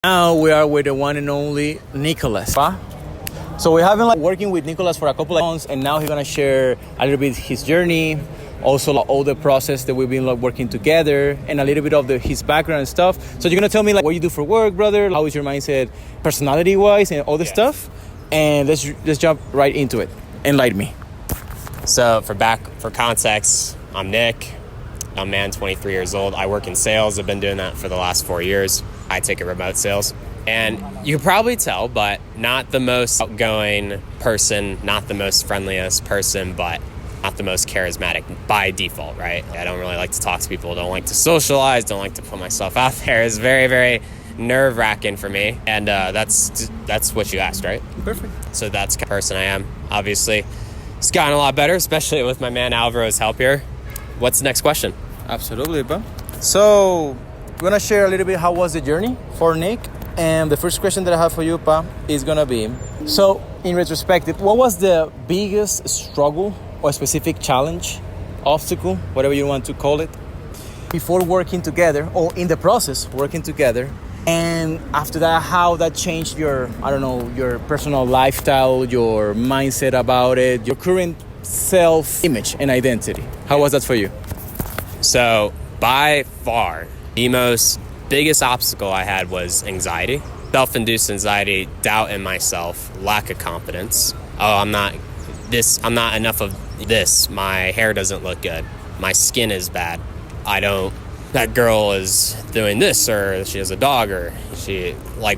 Now we are with the one and only Nicholas. So we have been working with Nicholas for a couple of months, and now he's gonna share a little bit his journey, also all the process that we've been working together, and a little bit of his background and stuff. So you're gonna tell me what you do for work, brother. How is your mindset, personality-wise, and all this stuff. And let's jump right into it. Enlighten me. So for context, I'm Nick. I'm a man, 23 years old. I work in sales. I've been doing that for the last 4 years. I take a remote sales. And you can probably tell, but not the most outgoing person, not the most friendliest person, but not the most charismatic by default, right? I don't really like to talk to people, don't like to socialize, don't like to put myself out there. It's very, very nerve-wracking for me. And that's what you asked, right? Perfect. So that's the person I am, obviously. It's gotten a lot better, especially with my man Alvaro's help here. What's the next question? Absolutely, bro. So we're gonna share a little bit how was the journey for Nick. And the first question that I have for you, Pa, is gonna be, so in retrospective, what was the biggest struggle or specific challenge, obstacle, whatever you want to call it, before working together or in the process working together? And after that, how that changed your personal lifestyle, your mindset about it, your current self-image and identity? How was that for you? So by far, the most biggest obstacle I had was anxiety, self-induced anxiety, doubt in myself, lack of confidence. Oh, I'm not enough of this. My hair doesn't look good. My skin is bad. That girl is doing this, or she has a dog, or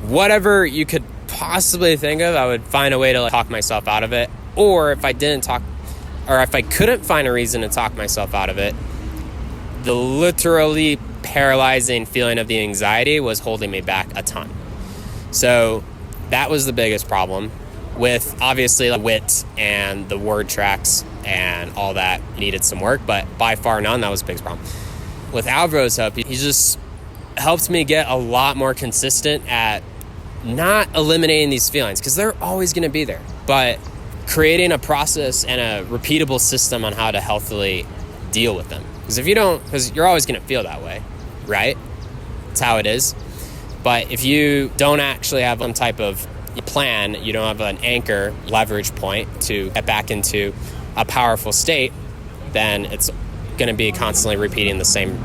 whatever you could possibly think of, I would find a way to talk myself out of it. Or if I couldn't find a reason to talk myself out of it, the literally paralyzing feeling of the anxiety was holding me back a ton. So that was the biggest problem, with obviously wit and the word tracks and all that needed some work, but by far none, that was the biggest problem. With Alvaro's help, he just helped me get a lot more consistent at not eliminating these feelings, because they're always going to be there, but creating a process and a repeatable system on how to healthily deal with them. Because you're always going to feel that way, right? It's how it is. But if you don't actually have some type of plan, you don't have an anchor, leverage point to get back into a powerful state, then it's going to be constantly repeating the same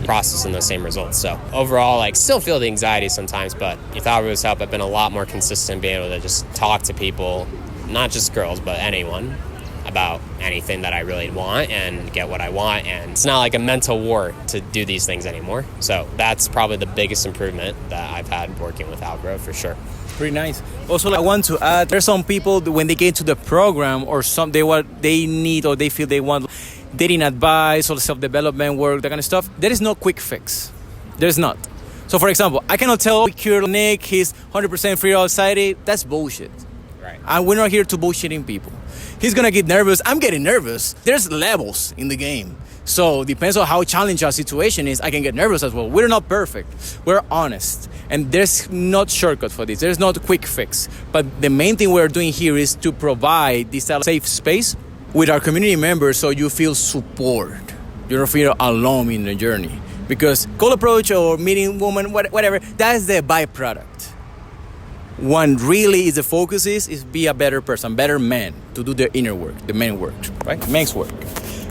process and the same results. So overall, still feel the anxiety sometimes, but with Alvaro's help, I've been a lot more consistent being able to just talk to people, not just girls, but anyone, about anything that I really want and get what I want. And it's not like a mental war to do these things anymore. So that's probably the biggest improvement that I've had working with Alvaro, for sure. Pretty nice. Also, I want to add, there's some people when they get into the program or what they need or they feel they want dating advice or self-development work, that kind of stuff, there is no quick fix. There's not. So for example, I cannot tell cure Nick, he's 100% free anxiety. That's bullshit. Right. And we're not here to bullshitting people. He's gonna get nervous. I'm getting nervous. There's levels in the game. So depends on how challenging our situation is, I can get nervous as well. We're not perfect. We're honest. And there's not shortcut for this. There's not a quick fix. But the main thing we're doing here is to provide this safe space with our community members so you feel support. You don't feel alone in the journey. Because cold approach or meeting woman, whatever, that's the byproduct. One really is the focus is be a better person, better man, to do the inner work, the main work, right? Man's work.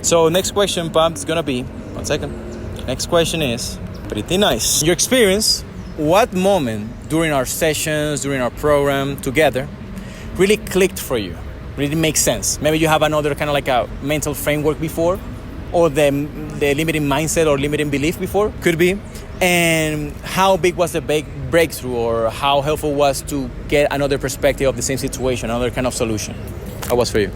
So next question, Pam, is gonna be, one second. Next question is, pretty nice. Your experience, what moment during our sessions, during our program together, really clicked for you? Really makes sense? Maybe you have another kind of a mental framework before, or the limiting mindset or limiting belief before, could be. And how big was the breakthrough, or how helpful was to get another perspective of the same situation, another kind of solution? How was for you?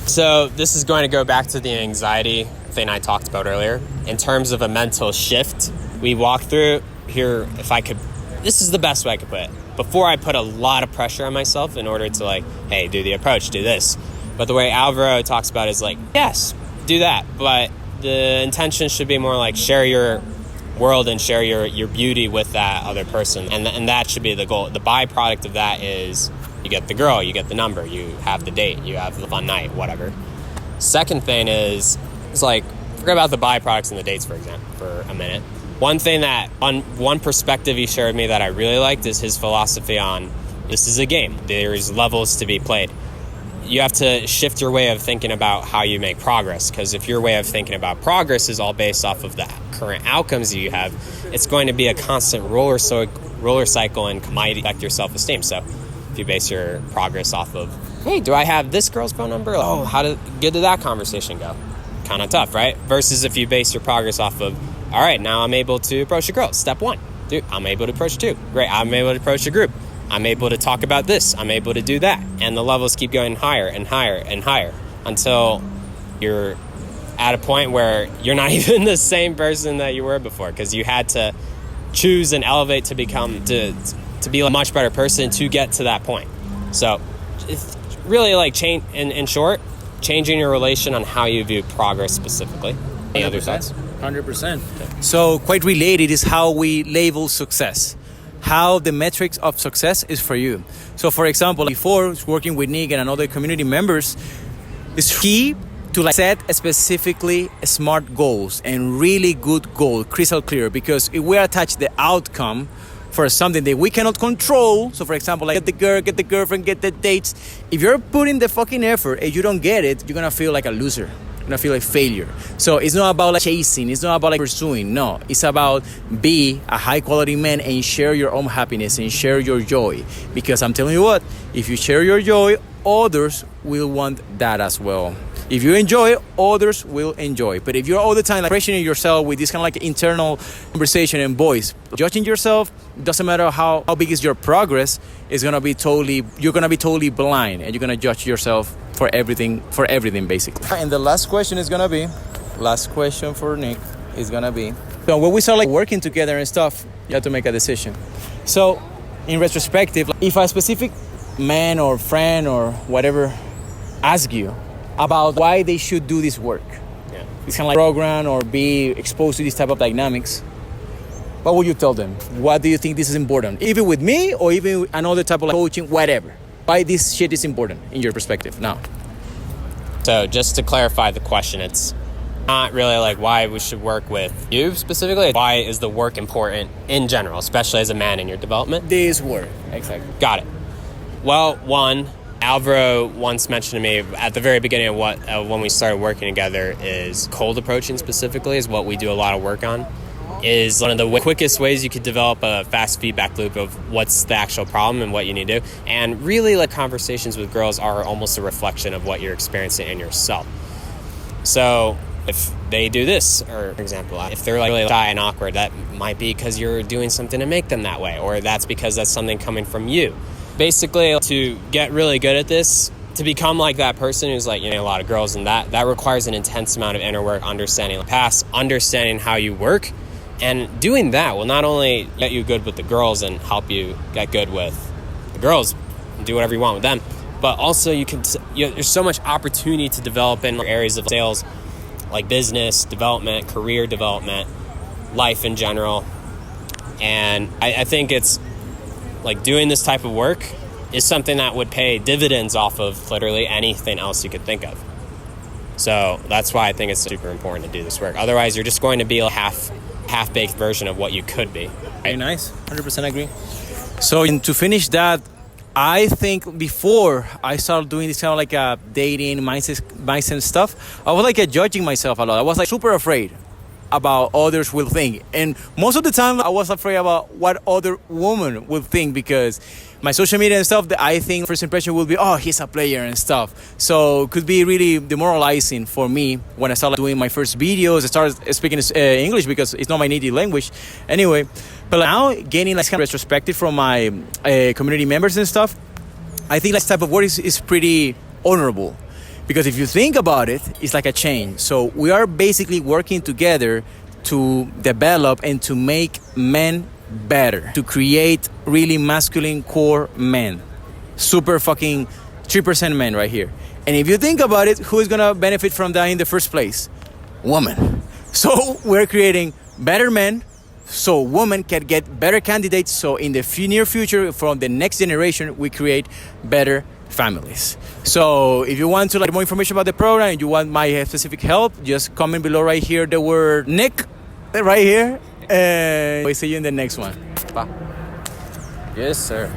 So this is going to go back to the anxiety thing I talked about earlier. In terms of a mental shift, we walked through here, this is the best way I could put it. Before I put a lot of pressure on myself in order to hey, do the approach, do this. But the way Alvaro talks about it is yes, do that. But the intention should be more share your world and share your beauty with that other person. And that should be the goal. The byproduct of that is you get the girl, you get the number, you have the date, you have the fun night, whatever. Second thing is forget about the byproducts and the dates, for example, for a minute. One thing that, on one perspective he shared me that I really liked is his philosophy on this is a game. There's levels to be played. You have to shift your way of thinking about how you make progress, because if your way of thinking about progress is all based off of the current outcomes you have, it's going to be a constant roller cycle and might affect your self-esteem. So if you base your progress off of, hey, do I have this girl's phone number? Oh, how good did that conversation go? Kind of tough, right? Versus if you base your progress off of, all right, now I'm able to approach a girl. Step one, dude, I'm able to approach two. Great, I'm able to approach a group. I'm able to talk about this. I'm able to do that. And the levels keep going higher and higher and higher until you're at a point where you're not even the same person that you were before, because you had to choose and elevate to become, to be a much better person to get to that point. So it's really like in short, changing your relation on how you view progress specifically. Any other thoughts? 100%. So quite related is how we label success, how the metrics of success is for you. So for example, before working with Nick and another community members, it's key to set specifically smart goals and really good goals, crystal clear, because if we attach the outcome for something that we cannot control, so for example, like get the girl, get the girlfriend, get the dates, if you're putting the fucking effort and you don't get it, you're gonna feel like a loser. You're gonna feel like failure. So it's not about like chasing, it's not about like pursuing, no. It's about be a high quality man and share your own happiness and share your joy. Because I'm telling you what, if you share your joy, others will want that as well. If you enjoy it, others will enjoy. But if you're all the time like pressuring yourself with this kind of like internal conversation and voice, judging yourself, doesn't matter how big is your progress, you're gonna be totally blind, and you're gonna judge yourself for everything basically. And the last question for Nick is gonna be, so when we start like working together and stuff, you have to make a decision. So in retrospective, if a specific man or friend or whatever ask you about why they should do this work, this kind of like program or be exposed to this type of dynamics, what would you tell them? What do you think this is important? Even with me or even another type of like coaching, whatever. Why this shit is important in your perspective now? So just to clarify the question, it's not really like why we should work with you specifically. Why is the work important in general, especially as a man in your development? This work, exactly. Got it. Well, one, Alvaro once mentioned to me at the very beginning of when we started working together is cold approaching specifically is what we do a lot of work on. Is one of the quickest ways you could develop a fast feedback loop of what's the actual problem and what you need to do. And really, like, conversations with girls are almost a reflection of what you're experiencing in yourself. So if they do this, or for example, if they're like really shy and awkward, that might be because you're doing something to make them that way, or that's because that's something coming from you. Basically, to get really good at this, to become like that person who's like, a lot of girls, and that requires an intense amount of inner work, understanding the past, understanding how you work. And doing that will not only get you good with the girls and help you get good with the girls and do whatever you want with them, but also there's so much opportunity to develop in areas of sales, like business development, career development, life in general. And I think it's like doing this type of work is something that would pay dividends off of literally anything else you could think of. So that's why I think it's super important to do this work. Otherwise, you're just going to be a half-baked version of what you could be. Very nice. 100% agree. So to finish that, I think before I started doing this kind of like dating mindset stuff, I was like judging myself a lot. I was like super afraid about others will think, and most of the time I was afraid about what other woman will think, because my social media and stuff, that I think first impression will be, oh, he's a player and stuff. So it could be really demoralizing for me when I started doing my first videos. I started speaking English because it's not my native language anyway. But now gaining like kind of retrospective from my community members and stuff, I think this type of work is pretty honorable. Because if you think about it, it's like a chain. So we are basically working together to develop and to make men better, to create really masculine core men, super fucking 3% men right here. And if you think about it, who is gonna benefit from that in the first place? Woman. So we're creating better men, so women can get better candidates. So in the near future, from the next generation, we create better families. So if you want to like more information about the program and you want my specific help, just comment below right here the word Nick right here, And we'll see you in the next one. Bye. Yes, sir.